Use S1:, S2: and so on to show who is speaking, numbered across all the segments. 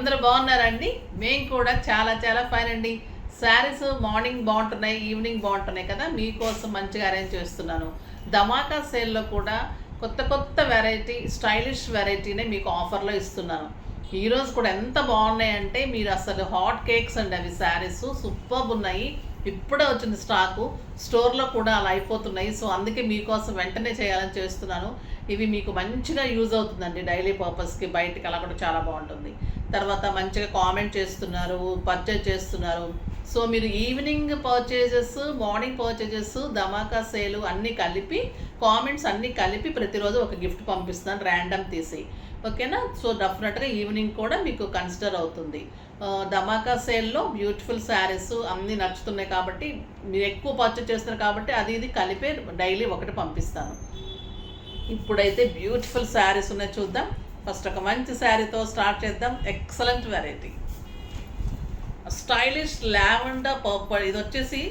S1: అందరూ బాగున్నారండి. మేము కూడా చాలా చాలా ఫైన్ అండి. శారీస్ మార్నింగ్ బాగుంటున్నాయి, ఈవినింగ్ బాగుంటున్నాయి కదా, మీకోసం మంచిగా అరేంజ్ చేస్తున్నాను. ధమాకా సేల్లో కూడా కొత్త కొత్త వెరైటీ, స్టైలిష్ వెరైటీనే మీకు ఆఫర్లో ఇస్తున్నాను. ఈరోజు కూడా ఎంత బాగున్నాయంటే మీరు అసలు హాట్ కేక్స్ అండి. అవి శారీస్ సూపర్బ్ ఉన్నాయి. ఇప్పుడే వచ్చింది స్టాకు, స్టోర్లో కూడా అలా అయిపోతున్నాయి. సో అందుకే మీకోసం వెంటనే చేయాలని చేస్తున్నాను. ఇవి మీకు మంచిగా యూజ్ అవుతుందండి, డైలీ పర్పస్కి, బయటికి అలా కూడా చాలా బాగుంటుంది. తర్వాత మంచిగా కామెంట్ చేస్తున్నారు, పర్చేజ్ చేస్తున్నారు. సో మీరు ఈవినింగ్ పర్చేజెస్, మార్నింగ్ పర్చేజెస్, ధమాకా సేలు అన్నీ కలిపి, కామెంట్స్ అన్నీ కలిపి ప్రతిరోజు ఒక గిఫ్ట్ పంపిస్తున్నాను ర్యాండమ్ తీసి. ఓకేనా? సో డెఫినెట్గా ఈవినింగ్ కూడా మీకు కన్సిడర్ అవుతుంది. ధమాకా సేల్లో బ్యూటిఫుల్ శారీస్ అన్నీ నచ్చుతున్నాయి కాబట్టి, మీరు ఎక్కువ పర్చేజ్ చేస్తున్నారు కాబట్టి అది ఇది కలిపే డైలీ ఒకటి పంపిస్తాను. ఇప్పుడైతే బ్యూటిఫుల్ శారీస్ ఉన్నాయి, చూద్దాం. ఫస్ట్ ఒక మంచి శారీతో స్టార్ట్ చేద్దాం. Excellent variety, stylish lavender purple. ఇది వచ్చేసి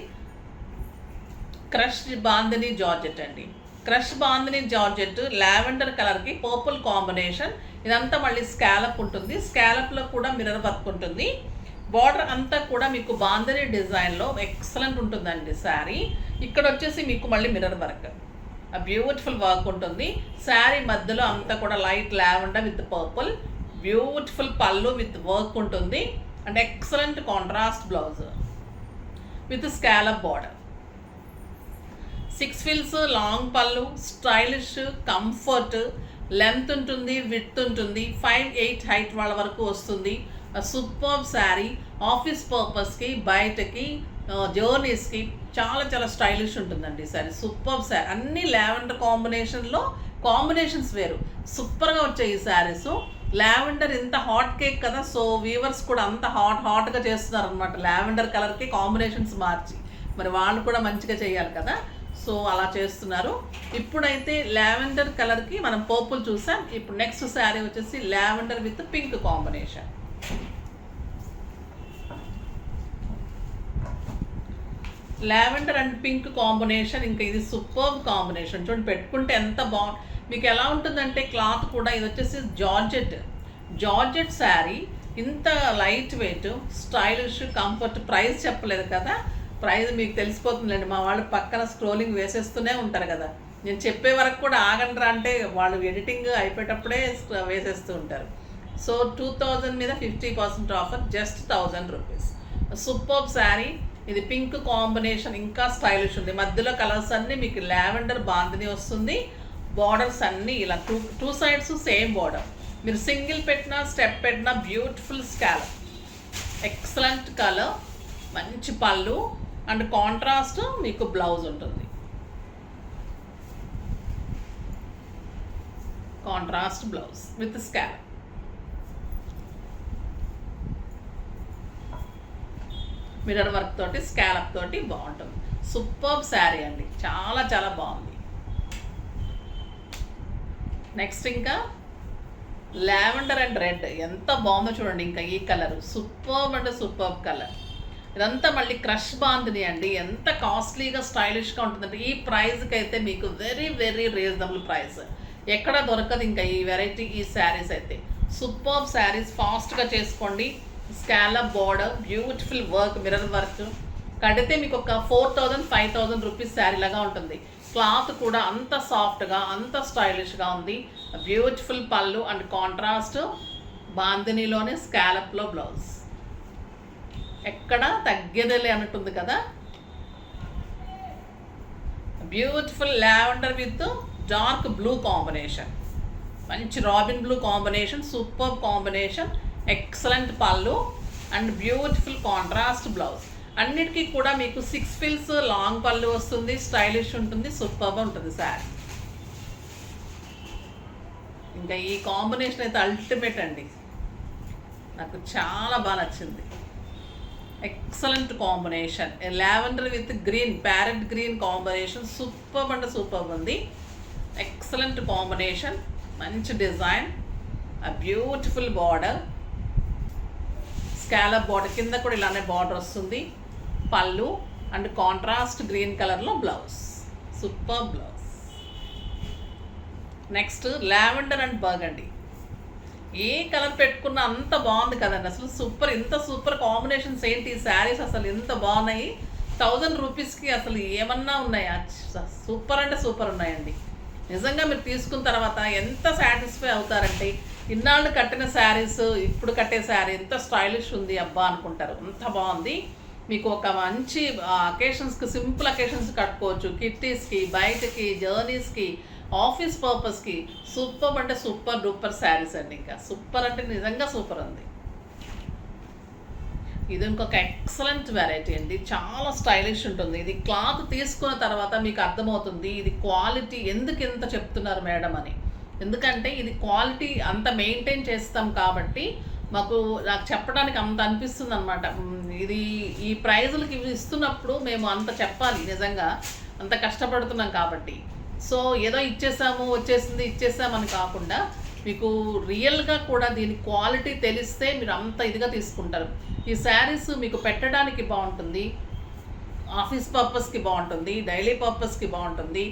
S1: క్రష్ బాందిని జార్జెట్ అండి. క్రష్ బాందిని జార్జెట్ లావెండర్ కలర్కి పర్పుల్ కాంబినేషన్. ఇదంతా మళ్ళీ స్కాలప్ ఉంటుంది, స్కాలప్లో కూడా మిర్రర్ వర్క్ ఉంటుంది. బార్డర్ అంతా కూడా మీకు బాందిని డిజైన్లో ఎక్సలెంట్ ఉంటుందండి శారీ. ఇక్కడ వచ్చేసి మీకు మళ్ళీ మిర్రర్ వర్క్, బ్యూటిఫుల్ వర్క్ ఉంటుంది. శారీ మధ్యలో అంతా కూడా light lavender with purple, beautiful పళ్ళు విత్ వర్క్ ఉంటుంది. And excellent contrast blouse with scallop border. 6 ఫిల్స్ లాంగ్ పళ్ళు, స్టైలిష్, కంఫర్ట్, లెంత్ ఉంటుంది, విడ్త్ ఉంటుంది. 5'8" హైట్ వాళ్ళ వరకు వస్తుంది. సూపర్ శారీ. ఆఫీస్ పర్పస్కి, బయటకి, జర్నీస్కి చాలా చాలా స్టైలిష్ ఉంటుందండి శారీ. సూపర్ శారీ. అన్ని లావెండర్ కాంబినేషన్లో, కాంబినేషన్స్ వేరు, సూపర్గా వచ్చాయి ఈ శారీస్. లావెండర్ ఇంత హాట్ కేక్ కదా, సో వీవర్స్ కూడా అంత హాట్గా చేస్తున్నారు అనమాట. లావెండర్ కలర్కి కాంబినేషన్స్ మార్చి, మరి వాళ్ళు కూడా మంచిగా చేయాలి కదా, సో అలా చేస్తున్నారు. ఇప్పుడైతే లావెండర్ కలర్కి మనం పర్పుల్ చూసాం. ఇప్పుడు నెక్స్ట్ శారీ వచ్చేసి lavender with pink combination. Lavender and pink combination. ఇంకా ఇది సూపర్ కాంబినేషన్. చూడండి, పెట్టుకుంటే ఎంత మీకు ఎలా ఉంటుందంటే క్లాత్ కూడా. ఇది వచ్చేసి జార్జెట్ శారీ. ఇంత light weight, stylish, comfort. Price చెప్పలేదు కదా, ప్రైస్ మీకు తెలిసిపోతుందండి. మా వాళ్ళు పక్కన స్క్రోలింగ్ వేసేస్తూనే ఉంటారు కదా, నేను చెప్పే వరకు కూడా ఆగండ్రా అంటే వాళ్ళు ఎడిటింగ్ అయిపోయేటప్పుడే వేసేస్తూ ఉంటారు. సో 2000 మీద 50% offer, just 1000 rupees. Super sari. ఇది పింక్ కాంబినేషన్, ఇంకా స్టైలిష్ ఉంది. మధ్యలో కలర్స్ అన్నీ మీకు లావెండర్ బాందిని వస్తుంది. బార్డర్స్ అన్నీ ఇలా టూ సైడ్స్ సేమ్ బార్డర్. మీరు సింగిల్ పెట్టినా, స్టెప్ పెట్టినా బ్యూటిఫుల్ స్కాలప్. ఎక్సలెంట్ కలర్, మంచి పళ్ళు అండ్ కాంట్రాస్ట్ మీకు బ్లౌజ్ ఉంటుంది. Contrast blouse with scallop. Mirror work తోటి, స్కాలప్ తోటి బాగుంటుంది. సూపర్ శారీ అండి, చాలా చాలా బాగుంది. నెక్స్ట్ ఇంకా లావెండర్ అండ్ రెడ్, ఎంత బాగుందో చూడండి. ఇంకా ఈ కలర్ సూపర్బ్ అంటే సూపర్బ్ కలర్. ఇదంతా మళ్ళీ క్రష్ బాందిని అండి. ఎంత కాస్ట్లీగా, స్టైలిష్గా ఉంటుందంటే ఈ ప్రైస్కి అయితే మీకు వెరీ వెరీ రీజనబుల్ ప్రైస్. ఎక్కడ దొరకదు ఇంకా ఈ వెరైటీ, ఈ శారీస్ అయితే. సూపర్బ్ శారీస్, ఫాస్ట్గా చేసుకోండి. Scallop border, beautiful work, mirror work. కడితే మీకు ఒక 4000, 5000 రూపీస్ శారీ లాగా ఉంటుంది. క్లాత్ కూడా అంత సాఫ్ట్గా, అంత స్టైలిష్గా ఉంది. బ్యూటిఫుల్ పళ్ళు అండ్ కాంట్రాస్ట్ బాందినిలోనే స్కాలప్లో బ్లౌజ్. ఎక్కడ తగ్గేదేలే అన్నట్టుంది కదా. Beautiful lavender with dark blue combination, మంచి robin blue combination, super combination. Excellent పళ్ళు అండ్ బ్యూటిఫుల్ కాంట్రాస్ట్ బ్లౌజ్. అన్నిటికీ కూడా మీకు 6 ఫిల్స్ లాంగ్ పళ్ళు వస్తుంది. స్టైలిష్ ఉంటుంది, సూపర్గా ఉంటుంది శారీ. ఇంకా ఈ కాంబినేషన్ అయితే అల్టిమేట్ అండి, నాకు చాలా బాగా నచ్చింది. Excellent combination. Lavender with green, parrot green combination. Super అంటే సూపర్ ఉంది. ఎక్సలెంట్ కాంబినేషన్, మంచి design, beautiful border, scallop border. కింద కూడా ఇలానే బార్డర్ వస్తుంది. పళ్ళు అండ్ కాంట్రాస్ట్ గ్రీన్ కలర్లో blouse. Super blouse. Next lavender and burgundy. A colour పెట్టుకున్నా అంత బాగుంది కదండి. అసలు సూపర్, ఇంత సూపర్ కాంబినేషన్స్ ఏంటి ఈ శారీస్ అసలు ఎంత బాగున్నాయి. 1000 రూపీస్కి అసలు ఏమన్నా ఉన్నాయా? సూపర్ అంటే సూపర్ ఉన్నాయండి. నిజంగా మీరు తీసుకున్న తర్వాత ఎంత సాటిస్ఫై అవుతారంటే, ఇన్నాళ్ళు కట్టిన శారీస్ ఇప్పుడు కట్టే శారీ ఎంత స్టైలిష్ ఉంది అబ్బా అనుకుంటారు. అంత బాగుంది. మీకు ఒక మంచి అకేషన్స్కి, సింపుల్ అకేషన్స్ కట్టుకోవచ్చు. కిట్టీస్కి, బయటకి, జర్నీస్కి, ఆఫీస్ పర్పస్కి సూపర్ అంటే సూపర్ డూపర్ శారీస్ అండి. ఇంకా సూపర్ అంటే నిజంగా సూపర్ ఉంది. ఇది ఇంకొక ఎక్సలెంట్ వెరైటీ అండి. చాలా స్టైలిష్ ఉంటుంది. ఇది క్లాత్ తీసుకున్న తర్వాత మీకు అర్థమవుతుంది ఇది క్వాలిటీ ఎందుకు ఎంత చెప్తున్నారు మేడం అని. ఎందుకంటే ఇది క్వాలిటీ అంత మెయింటైన్ చేస్తాం కాబట్టి నాకు చెప్పడానికి అంత అనిపిస్తుంది అనమాట. ఇది ఈ ప్రైజులకి ఇవి ఇస్తున్నప్పుడు మేము అంత చెప్పాలి, నిజంగా అంత కష్టపడుతున్నాం కాబట్టి. సో ఏదో ఇచ్చేసామని కాకుండా మీకు రియల్గా కూడా దీని క్వాలిటీ తెలిస్తే మీరు అంత ఇదిగా తీసుకుంటారు. ఈ శారీస్ మీకు పెట్టడానికి బాగుంటుంది, ఆఫీస్ పర్పస్కి బాగుంటుంది, డైలీ పర్పస్కి బాగుంటుంది,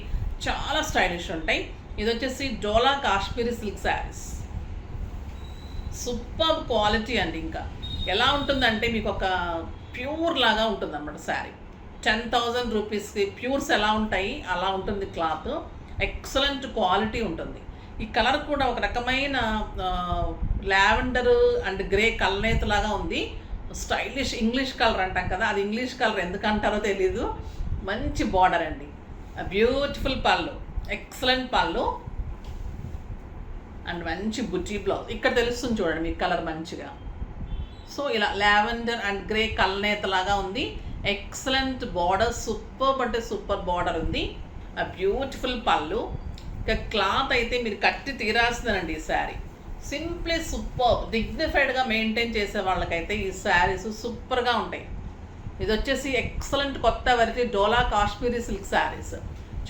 S1: చాలా స్టైలిష్ ఉంటాయి. ఇది వచ్చేసి Dola Kashmiri silk saris, super quality అండి. ఇంకా ఎలా ఉంటుందంటే మీకు ఒక ప్యూర్ లాగా ఉంటుంది అన్నమాట శారీ. 10,000 రూపీస్కి ప్యూర్స్ ఎలా ఉంటాయి అలా ఉంటుంది క్లాత్. ఎక్సలెంట్ క్వాలిటీ ఉంటుంది. ఈ కలర్ కూడా ఒక రకమైన లావెండర్ అండ్ గ్రే కల్నేత లాగా ఉంది. స్టైలిష్ ఇంగ్లీష్ కలర్ అంటాం కదా, అది ఇంగ్లీష్ కలర్ ఎందుకంటారో తెలీదు. మంచి బార్డర్ అండి, బ్యూటిఫుల్ పళ్ళు, ఎక్సలెంట్ పళ్ళు అండ్ మంచి బుటీ బ్లౌజ్. ఇక్కడ తెలుస్తుంది చూడండి మీకు కలర్ మంచిగా. సో ఇలా లావెండర్ అండ్ గ్రే కల్నేత లాగా ఉంది. ఎక్సలెంట్ బార్డర్, సూపర్ అంటే సూపర్ బార్డర్ ఉంది. ఆ బ్యూటిఫుల్ పళ్ళు. ఇక క్లాత్ అయితే మీరు కట్టి తీరాల్సిందేనండి. ఈ శారీ సింప్లీ సూపర్, డిగ్నిఫైడ్గా మెయింటైన్ చేసే వాళ్ళకైతే ఈ శారీస్ సూపర్గా ఉంటాయి. ఇది వచ్చేసి ఎక్సలెంట్ కొత్త వెరైటీ డోలా కాశ్మీరీ సిల్క్ శారీస్,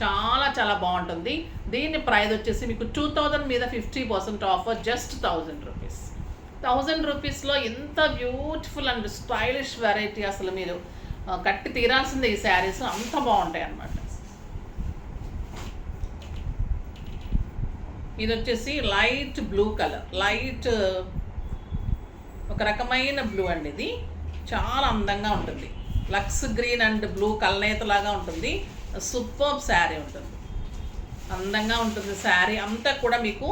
S1: చాలా చాలా బాగుంటుంది. దీని ప్రైస్ వచ్చేసి మీకు 2000 మీద 50% ఆఫర్, జస్ట్ 1000 రూపీస్. 1000 రూపీస్లో ఎంత బ్యూటిఫుల్ అండ్ స్టైలిష్ వెరైటీ అసలు మీరు కట్టి తీరాల్సిందే. ఈ శారీస్ అంత బాగుంటాయి అన్నమాట. ఇది వచ్చేసి లైట్ బ్లూ కలర్, లైట్ ఒక రకమైన బ్లూ అండి. ఇది చాలా అందంగా ఉంటుంది. లక్స్ గ్రీన్ అండ్ బ్లూ కల్నేత లాగా ఉంటుంది. సూపర్ శారీ ఉంటుంది, అందంగా ఉంటుంది. శారీ అంతా కూడా మీకు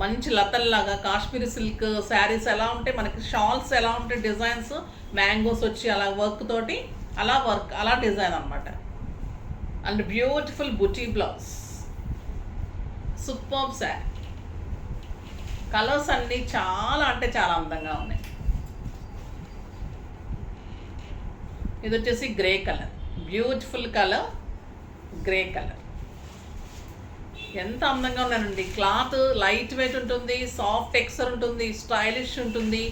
S1: మంచి లతల్లాగా కాశ్మీరీ సిల్క్ శారీస్ ఎలా ఉంటాయి, మనకి షాల్స్ ఎలా ఉంటాయి, డిజైన్స్ మ్యాంగోస్ వచ్చి అలా వర్క్ తోటి అలా డిజైన్ అనమాట. And beautiful buti blouse, super sari. Colours అన్నీ చాలా అంటే చాలా అందంగా ఉన్నాయి. ఇది వచ్చేసి grey colour, beautiful colour, grey colour. ఎంత అందంగా ఉన్నానండి. క్లాత్ లైట్ వెయిట్ ఉంటుంది, సాఫ్ట్ టెక్స్చర్ ఉంటుంది, స్టైలిష్ ఉంటుంది,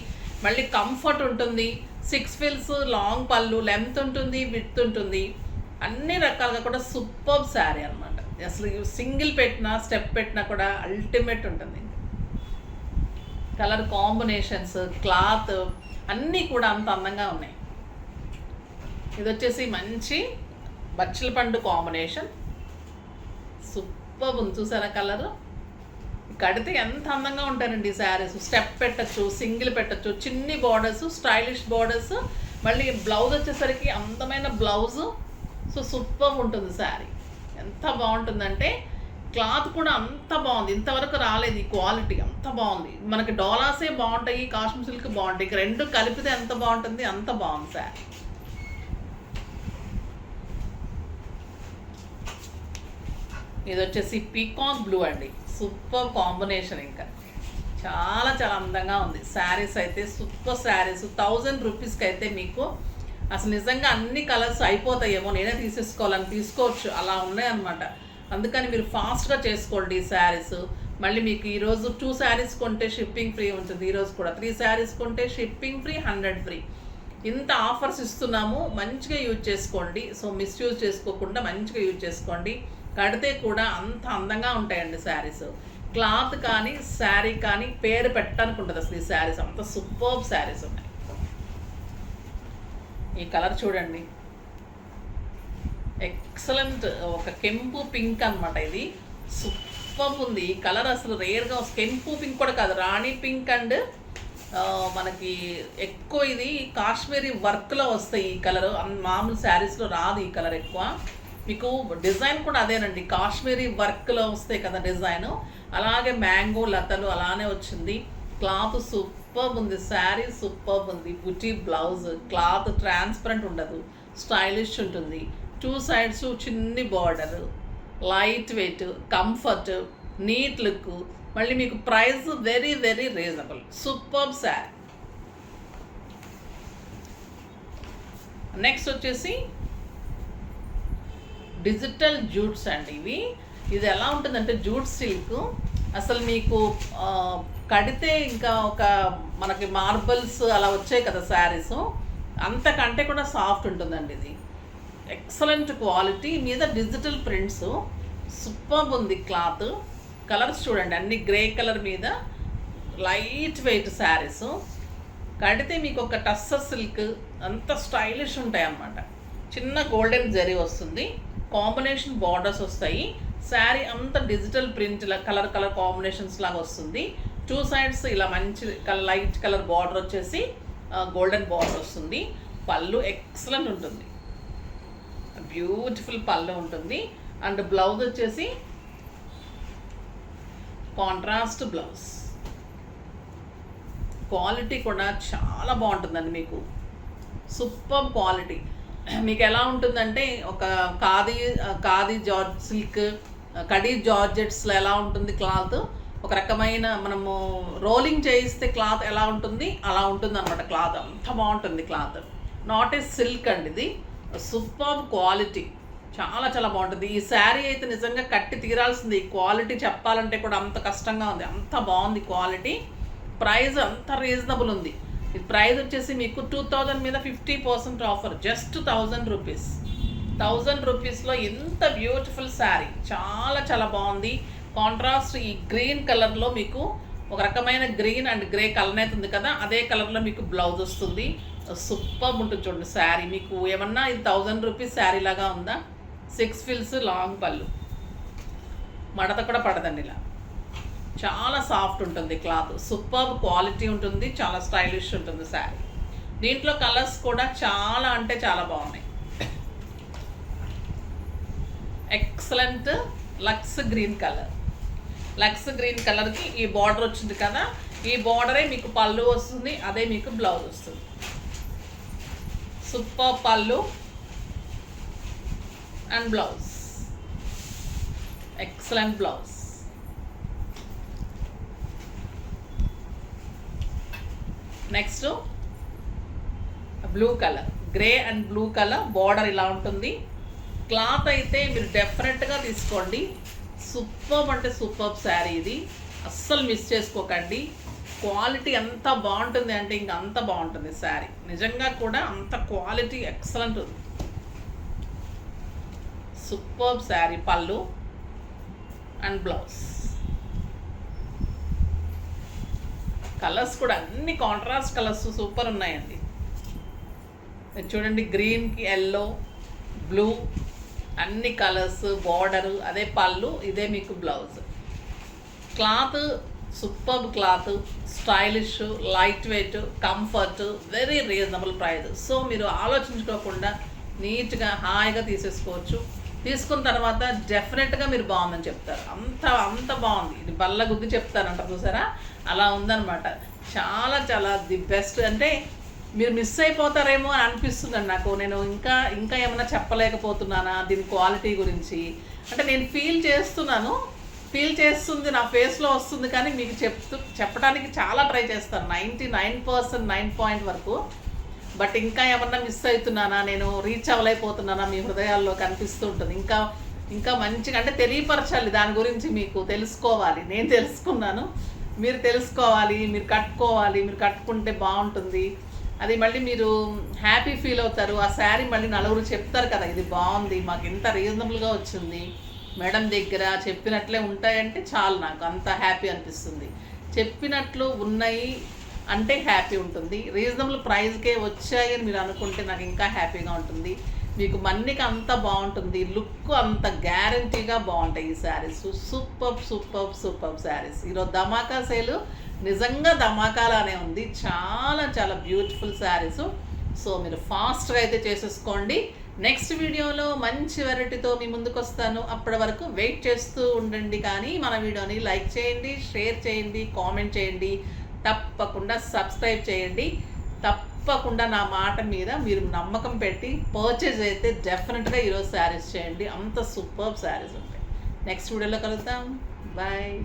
S1: మళ్ళీ కంఫర్ట్ ఉంటుంది. 6 ఫిల్స్, లాంగ్ పళ్ళు, లెంత్ ఉంటుంది, విడ్త్ ఉంటుంది, అన్ని రకాలుగా కూడా సూపర్ శారీ అనమాట. అసలు సింగిల్ పెట్టినా స్టెప్ పెట్టినా కూడా అల్టిమేట్ ఉంటుంది. కలర్ కాంబినేషన్స్, క్లాత్ అన్నీ కూడా అంత అందంగా ఉన్నాయి. ఇది వచ్చేసి మంచి బచ్చల పండు కాంబినేషన్, సూపర్ ఉంది. చూసారా కలరు? కడితే ఎంత అందంగా ఉంటారండి శారీస్. స్టెప్ పెట్టచ్చు, సింగిల్ పెట్టచ్చు, చిన్ని బార్డర్స్, స్టైలిష్ బార్డర్స్, మళ్ళీ బ్లౌజ్ వచ్చేసరికి అందమైన బ్లౌజు. సో సూపర్ ఉంటుంది శారీ. ఎంత బాగుంటుందంటే క్లాత్ కూడా అంత బాగుంది. ఇంతవరకు రాలేదు ఈ క్వాలిటీ, అంత బాగుంది. మనకి డోలాసే బాగుంటాయి, కాశ్మీర్ సిల్క్ బాగుంటాయి, ఇక రెండు కలిపితే ఎంత బాగుంటుంది, అంత బాగుంది శారీ. ఇది వచ్చేసి పీకాక్ బ్లూ అండి, సూపర్ కాంబినేషన్. ఇంకా చాలా చాలా అందంగా ఉంది. శారీస్ అయితే సూపర్ శారీస్. 1000 రూపీస్కి అయితే మీకు అసలు నిజంగా అన్ని కలర్స్ అయిపోతాయేమో, నేనే తీసుకోవచ్చు, అలా ఉన్నాయన్నమాట. అందుకని మీరు ఫాస్ట్గా చేసుకోండి ఈ శారీస్. మళ్ళీ మీకు ఈరోజు 2 శారీస్ కొంటే షిప్పింగ్ ఫ్రీ ఉంటుంది. ఈరోజు కూడా 3 శారీస్ కొంటే షిప్పింగ్ ఫ్రీ, 100 ఫ్రీ. ఇంత ఆఫర్స్ ఇస్తున్నాము, మంచిగా యూజ్ చేసుకోండి. సో మిస్యూజ్ చేసుకోకుండా మంచిగా యూజ్ చేసుకోండి. కడితే కూడా అంత అందంగా ఉంటాయండి శారీస్. క్లాత్ కానీ శారీ కానీ పేరు పెట్టడానికి ఉంటుంది అసలు. ఈ శారీస్ అంత సూపర్ శారీస్ ఉన్నాయి. ఈ కలర్ చూడండి, ఎక్సలెంట్, ఒక కెంపు పింక్ అనమాట. ఇది సూపర్ సూపర్ ఉంది ఈ కలర్. అసలు రేర్గా కెంపు పింక్ కూడా కాదు, రాణి పింక్ అండ్ మనకి ఎక్కువ ఇది కాశ్మీరీ వర్క్లో వస్తాయి ఈ కలర్. మామూలు శారీస్లో రాదు ఈ కలర్ ఎక్కువ. మీకు డిజైన్ కూడా అదేనండి, కాశ్మీరీ వర్క్లో వస్తాయి కదా డిజైన్, అలాగే మ్యాంగో లతలు అలానే వచ్చింది. క్లాత్ సూపర్ ఉంది, శారీ సూపర్ ఉంది. బుటీ బ్లౌజ్, క్లాత్ ట్రాన్స్పరెంట్ ఉండదు, స్టైలిష్ ఉంటుంది. 2 సైడ్స్ చిన్ని border, light weight, comfort, neat look. మళ్ళీ మీకు price very very reasonable. Super sari. Next వచ్చేసి డిజిటల్ జూట్స్ అండి ఇవి. ఇది ఎలా ఉంటుందంటే జూట్ సిల్క్, అసలు మీకు కడితే ఇంకా ఒక మనకి మార్బల్స్ అలా వచ్చాయి కదా శారీస్, అంతకంటే కూడా సాఫ్ట్ ఉంటుందండి ఇది. ఎక్సలెంట్ క్వాలిటీ మీద డిజిటల్ ప్రింట్స్, సూపర్ ఉంది క్లాత్. కలర్స్ చూడండి, అన్ని గ్రే కలర్ మీద లైట్ వెయిట్ శారీస్. కడితే మీకు ఒక టస్సర్ సిల్క్ అంత స్టైలిష్ ఉంటాయి అన్నమాట. చిన్న గోల్డెన్ జరీ వస్తుంది, కాంబినేషన్ బార్డర్స్ వస్తాయి. శారీ అంతా డిజిటల్ ప్రింట్ కలర్ కాంబినేషన్స్ లాగా వస్తుంది. 2 సైడ్స్ ఇలా మంచి లైట్ కలర్ బార్డర్ వచ్చేసి గోల్డెన్ బార్డర్ వస్తుంది. పళ్ళు ఎక్సలెంట్ ఉంటుంది, బ్యూటిఫుల్ పళ్ళు ఉంటుంది. అండ్ బ్లౌజ్ వచ్చేసి కాంట్రాస్ట్ బ్లౌజ్. క్వాలిటీ కూడా చాలా బాగుంటుందండి, మీకు సూపర్ క్వాలిటీ. మీకు ఎలా ఉంటుందంటే ఒక ఖాదీ జార్జ్ సిల్క్, కడీ జార్జెట్స్లో ఎలా ఉంటుంది క్లాత్, ఒక రకమైన మనము రోలింగ్ చేయిస్తే క్లాత్ ఎలా ఉంటుంది అలా ఉంటుంది అనమాట. క్లాత్ అంత బాగుంటుంది క్లాత్. నాట్ ఏ సిల్క్ అండి ఇది, సూపర్ క్వాలిటీ, చాలా చాలా బాగుంటుంది. ఈ శారీ అయితే నిజంగా కట్టి తీరాల్సింది. ఈ క్వాలిటీ చెప్పాలంటే కూడా అంత కష్టంగా ఉంది, అంత బాగుంది క్వాలిటీ. ప్రైస్ అంత రీజనబుల్ ఉంది. ఈ ప్రైస్ వచ్చేసి మీకు 2000 మీద 50% ఆఫర్, జస్ట్ 1000 రూపీస్. 1000 రూపీస్లో ఎంత బ్యూటిఫుల్ శారీ, చాలా చాలా బాగుంది. కాంట్రాస్ట్ ఈ గ్రీన్ కలర్లో మీకు ఒక రకమైన గ్రీన్ అండ్ గ్రే కలర్ అయితే ఉంది కదా, అదే కలర్లో మీకు బ్లౌజ్ వస్తుంది. సూపర్ ఉంటుంది చూడండి శారీ. మీకు ఏమన్నా ఇది 1000 రూపీస్ శారీ లాగా ఉందా? 6 ఫిల్స్ లాంగ్ పళ్ళు, మడత కూడా పడదండి. ఇలా చాలా సాఫ్ట్ ఉంటుంది క్లాత్, సూపర్ క్వాలిటీ ఉంటుంది, చాలా స్టైలిష్ ఉంటుంది శారీ. దీంట్లో కలర్స్ కూడా చాలా అంటే చాలా బాగున్నాయి. Excellent lux green colour. Lux green కలర్కి ఈ బార్డర్ వచ్చింది కదా, ఈ బార్డరే మీకు పళ్ళు వస్తుంది, అదే మీకు బ్లౌజ్ వస్తుంది. సూపర్ పళ్ళు and blouse, excellent blouse. Next blue colour, grey and blue colour border ఇలా ఉంటుంది. క్లాత్ అయితే మీరు డెఫినెట్గా తీసుకోండి, సూపర్ అంటే సూపర్ శారీ ఇది, అస్సలు మిస్ చేసుకోకండి. క్వాలిటీ ఎంత బాగుంటుంది అంటే ఇంకా అంత బాగుంటుంది శారీ, నిజంగా కూడా అంత క్వాలిటీ ఎక్సలెంట్ ఉంది. సూపర్ శారీ, పళ్ళు అండ్ బ్లౌజ్. కలర్స్ కూడా అన్ని కాంట్రాస్ట్ కలర్స్ సూపర్ ఉన్నాయండి. చూడండి, గ్రీన్కి ఎల్లో, బ్లూ, అన్ని కలర్స్, బార్డరు, అదే పళ్ళు, ఇదే మీకు blouse. Cloth super cloth, stylish, light weight, comfort, very reasonable price. So మీరు ఆలోచించుకోకుండా నీట్గా హాయిగా తీసేసుకోవచ్చు. తీసుకున్న తర్వాత డెఫినెట్గా మీరు బాగుందని చెప్తారు, అంత అంత బాగుంది. ఇది బల్ల గుద్ది చెప్తారంట చూసారా, అలా ఉందన్నమాట. చాలా చాలా ది బెస్ట్. అంటే మీరు మిస్ అయిపోతారేమో అని అనిపిస్తుందండి నాకు. నేను ఇంకా ఇంకా ఏమైనా చెప్పలేకపోతున్నానా దీని క్వాలిటీ గురించి అంటే నేను ఫీల్ చేస్తుంది, నా ఫేస్లో వస్తుంది, కానీ మీకు చెప్పడానికి చాలా ట్రై చేస్తాను, 99% 9 పాయింట్ వరకు. బట్ ఇంకా ఏమన్నా మిస్ అవుతున్నానా, నేను రీచ్ అవ్వలేకపోతున్నానా మీ హృదయాల్లో కనిపిస్తూ ఉంటుంది. ఇంకా మంచిగా అంటే తెలియపరచాలి దాని గురించి, మీకు తెలుసుకోవాలి. నేను తెలుసుకున్నాను, మీరు తెలుసుకోవాలి, మీరు కట్టుకోవాలి. మీరు కట్టుకుంటే బాగుంటుంది, అది మళ్ళీ మీరు హ్యాపీ ఫీల్ అవుతారు. ఆ శారీ మళ్ళీ నలుగురు చెప్తారు కదా, ఇది బాగుంది, మాకు ఎంత రీజనబుల్గా వచ్చింది మేడం దగ్గర, చెప్పినట్లే ఉంటాయంటే చాలు, నాకు అంత హ్యాపీ అనిపిస్తుంది. చెప్పినట్లు ఉన్నాయి అంటే హ్యాపీ ఉంటుంది. రీజనబుల్ ప్రైస్కే వచ్చాయి అని మీరు అనుకుంటే నాకు ఇంకా హ్యాపీగా ఉంటుంది. మీకు మన్నిక అంత బాగుంటుంది, లుక్ అంత గ్యారంటీగా బాగుంటాయి ఈ saris. Super super super saris. ఈరోజు ధమాకా సేలు నిజంగా ధమాకాలానే ఉంది. చాలా చాలా బ్యూటిఫుల్ శారీస్. సో మీరు ఫాస్ట్గా అయితే చేసేసుకోండి. నెక్స్ట్ వీడియోలో మంచి వెరైటీతో మీ ముందుకు వస్తాను. అప్పటి వరకు వెయిట్ చేస్తూ ఉండండి. కానీ మన వీడియోని లైక్ చేయండి, షేర్ చేయండి, కామెంట్ చేయండి, తప్పకుండా సబ్స్క్రైబ్ చేయండి. తప్పకుండా నా మాట మీద మీరు నమ్మకం పెట్టి పర్చేజ్ అయితే డెఫినెట్గా ఈరోజు శారీస్ చేయండి. అంత సూపర్ శారీస్ ఉంటాయి. నెక్స్ట్ వీడియోలో కలుద్దాం. బాయ్.